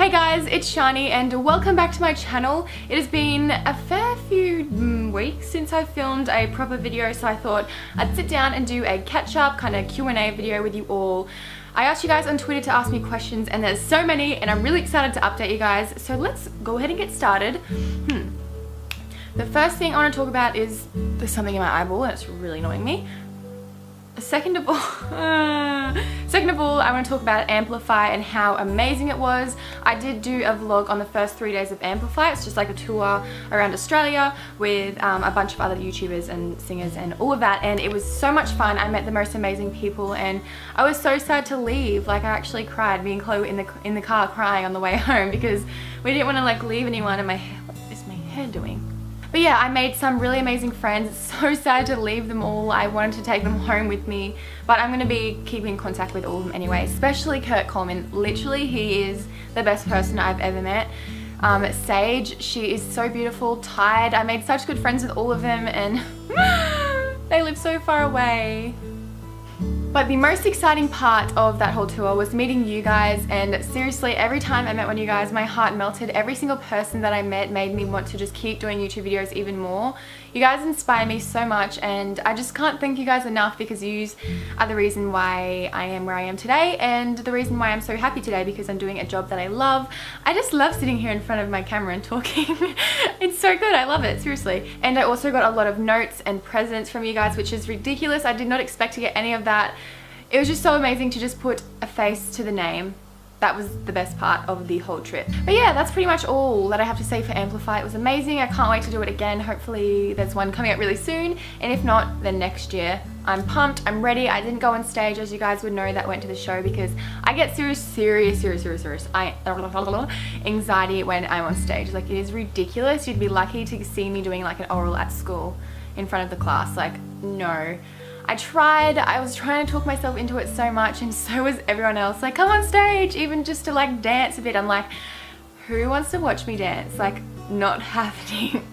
Hey guys, it's Shani and welcome back to my channel. It has been a fair few weeks since I filmed a proper video, so I thought I'd sit down and do a catch-up kind of Q&A video with you all. I asked you guys on Twitter to ask me questions and there's so many and I'm really excited to update you guys, so let's go ahead and get started. The first thing I want to talk about is there's something in my eyeball and it's really annoying me. Second of all, I want to talk about Amplify and how amazing it was. I did do a vlog on the first 3 days of Amplify. It's just like a tour around Australia with a bunch of other YouTubers and singers and all of that, and it was so much fun. I met the most amazing people and I was so sad to leave. Like, I actually cried, me and Chloe in the car crying on the way home because we didn't want to like leave anyone. And what is my hair doing? But yeah, I made some really amazing friends. It's so sad to leave them all. I wanted to take them home with me, but I'm gonna be keeping in contact with all of them anyway, especially Kurt Coleman. Literally, he is the best person I've ever met. Sage, she is so beautiful. Tide, I made such good friends with all of them and they live so far away. But the most exciting part of that whole tour was meeting you guys, and seriously, every time I met one of you guys, my heart melted. Every single person that I met made me want to just keep doing YouTube videos even more. You guys inspire me so much and I just can't thank you guys enough, because you are the reason why I am where I am today and the reason why I'm so happy today, because I'm doing a job that I love. I just love sitting here in front of my camera and talking. It's so good, I love it, seriously. And I also got a lot of notes and presents from you guys, which is ridiculous. I did not expect to get any of that. It was just so amazing to just put a face to the name. That was the best part of the whole trip. But yeah, that's pretty much all that I have to say for Amplify. It was amazing. I can't wait to do it again. Hopefully there's one coming up really soon, and if not, then next year. I'm pumped, I'm ready. I didn't go on stage, as you guys would know that went to the show, because I get serious anxiety when I'm on stage. Like, it is ridiculous. You'd be lucky to see me doing like an oral at school in front of the class. Like, no. I was trying to talk myself into it so much, and so was everyone else. Like, come on stage, even just to like dance a bit. I'm like, who wants to watch me dance? Like, not happening.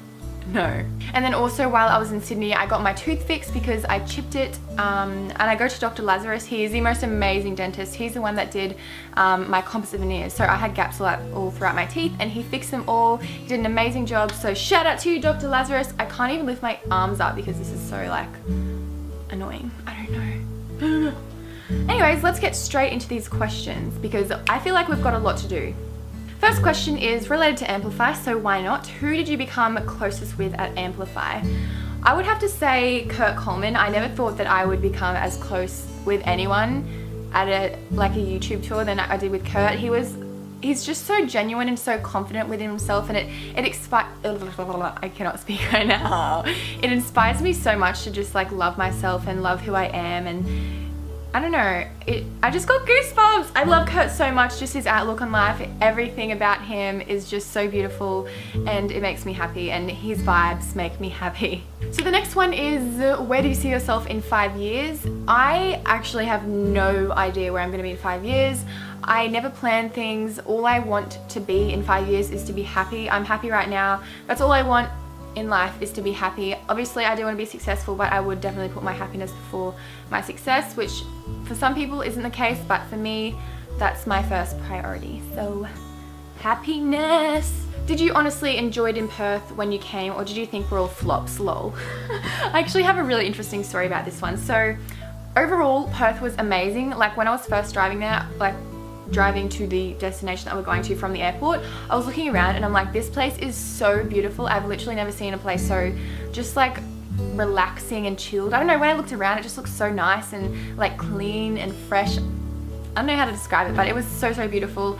No. And then also, while I was in Sydney, I got my tooth fixed because I chipped it, and I go to Dr. Lazarus. He is the most amazing dentist. He's the one that did my composite veneers. So I had gaps all throughout my teeth and he fixed them all. He did an amazing job. So shout out to you, Dr. Lazarus. I can't even lift my arms up because this is so like annoying. I don't know. Anyways, let's get straight into these questions because I feel like we've got a lot to do. First question is related to Amplify, so why not? Who did you become closest with at Amplify? I would have to say Kurt Coleman. I never thought that I would become as close with anyone at a YouTube tour than I did with Kurt. He's just so genuine and so confident within himself, and I cannot speak right now. It inspires me so much to just like love myself and love who I am, and I don't know, I just got goosebumps. I love Kurt so much, just his outlook on life, everything about him is just so beautiful and it makes me happy, and his vibes make me happy. So the next one is, where do you see yourself in 5 years? I actually have no idea where I'm gonna be in 5 years. I never plan things. All I want to be in 5 years is to be happy. I'm happy right now. That's all I want in life, is to be happy. Obviously I do want to be successful, but I would definitely put my happiness before my success, which for some people isn't the case, but for me that's my first priority. So happiness. Did you honestly enjoy it in Perth when you came, or did you think we're all flops? Lol. I actually have a really interesting story about this one. So overall, Perth was amazing. Like, when I was first driving there, like driving to the destination that we're going to from the airport, I was looking around and I'm like, this place is so beautiful. I've literally never seen a place so just like relaxing and chilled. I don't know, when I looked around it just looked so nice and like clean and fresh. I don't know how to describe it, but it was so beautiful.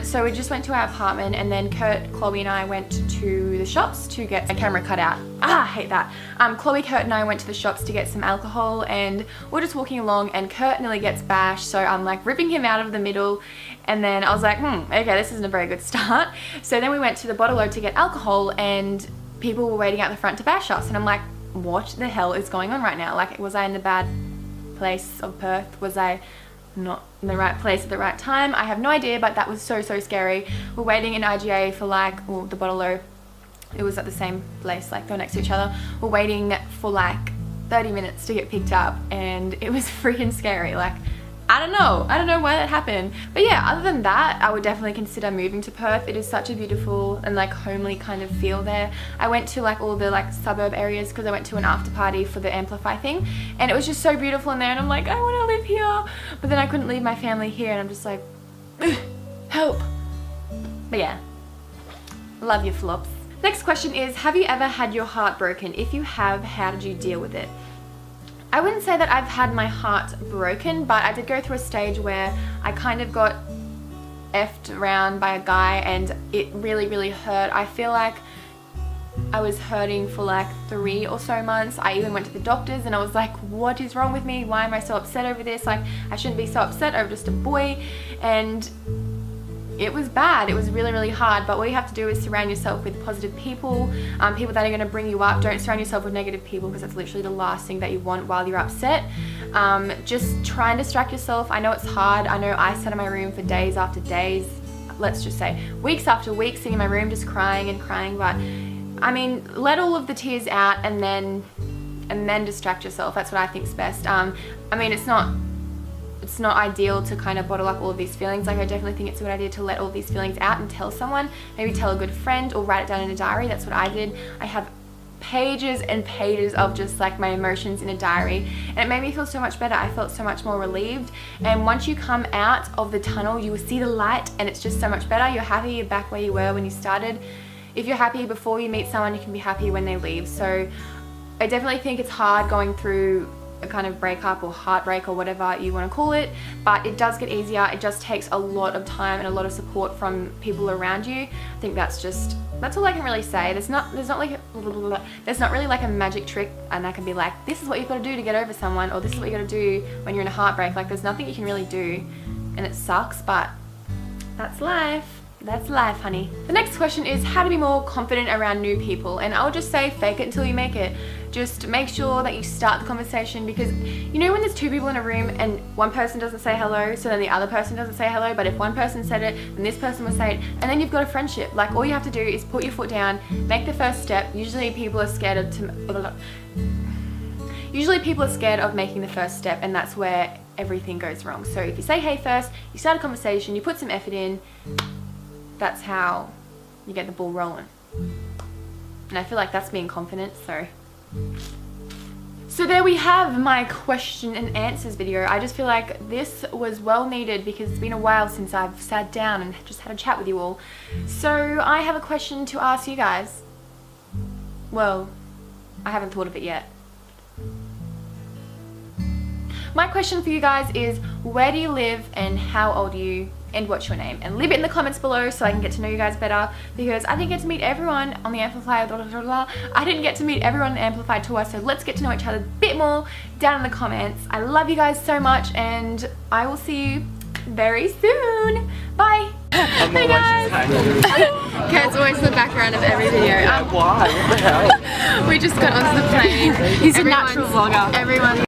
So we just went to our apartment, and then Kurt, Chloe and I went to the shops to get my camera cut out. I hate that. Chloe, Kurt and I went to the shops to get some alcohol, and we're just walking along and Kurt nearly gets bashed, so I'm like ripping him out of the middle, and then I was like, okay, this isn't a very good start. So then we went to the bottle-o to get alcohol, and people were waiting out the front to bash us, and I'm like, what the hell is going on right now? Like, was I in the bad place of Perth? Was I not in the right place at the right time? I have no idea, but that was so scary. We're waiting in IGA for like, well, the bottle-o, it was at the same place, like they're next to each other. We're waiting for like 30 minutes to get picked up, and it was freaking scary. Like, I don't know why that happened. But yeah, other than that, I would definitely consider moving to Perth. It is such a beautiful and like homely kind of feel there. I went to like all the like suburb areas because I went to an after party for the Amplify thing, and it was just so beautiful in there, and I'm like, I want to live here. But then I couldn't leave my family here, and I'm just like, help. But yeah, love your flops. Next question is, have you ever had your heart broken? If you have, how did you deal with it? I wouldn't say that I've had my heart broken, but I did go through a stage where I kind of got effed around by a guy, and it really hurt. I feel like I was hurting for like 3 or so months. I even went to the doctors and I was like, what is wrong with me? Why am I so upset over this? Like, I shouldn't be so upset over just a boy. And it was bad. It was really hard, but what you have to do is surround yourself with positive people, people that are going to bring you up. Don't surround yourself with negative people, because that's literally the last thing that you want while you're upset. Just try and distract yourself. I know it's hard. I know I sat in my room for days after days, let's just say weeks after weeks, sitting in my room just crying and crying. But I mean, let all of the tears out and then distract yourself. That's what I think is best. I mean, it's not ideal to kind of bottle up all of these feelings. Like, I definitely think it's a good idea to let all these feelings out and tell someone, maybe tell a good friend or write it down in a diary. That's what I did. I have pages and pages of just like my emotions in a diary, and it made me feel so much better. I felt so much more relieved, and once you come out of the tunnel, you will see the light, and it's just so much better. You're happy, you're back where you were when you started. If you're happy before you meet someone, you can be happy when they leave. So I definitely think it's hard going through a kind of breakup or heartbreak or whatever you want to call it, but it does get easier. It just takes a lot of time and a lot of support from people around you. I think that's all I can really say. There's not really like a magic trick and I can be like, this is what you've got to do to get over someone, or this is what you got to do when you're in a heartbreak. Like, there's nothing you can really do, and it sucks, but that's life. That's life, honey. The next question is how to be more confident around new people, and I'll just say fake it until you make it. Just make sure that you start the conversation, because you know when there's 2 people in a room and one person doesn't say hello, so then the other person doesn't say hello, but if one person said it, then this person will say it, and then you've got a friendship. Like, all you have to do is put your foot down, make the first step. Usually people are scared of making the first step, and that's where everything goes wrong. So if you say hey first, you start a conversation, you put some effort in, that's how you get the ball rolling. And I feel like that's being confident. So there we have my question and answers video. I just feel like this was well needed, because it's been a while since I've sat down and just had a chat with you all. So I have a question to ask you guys. Well, I haven't thought of it yet. My question for you guys is, where do you live and how old are you and what's your name? And leave it in the comments below so I can get to know you guys better, because I didn't get to meet everyone on the Amplify. I didn't get to meet everyone on the Amplify tour, so let's get to know each other a bit more down in the comments. I love you guys so much, and I will see you very soon. Bye. Hey guys. Kate's always in the background of every video. Why? What the hell? We just got onto the plane. He's a natural vlogger. Everyone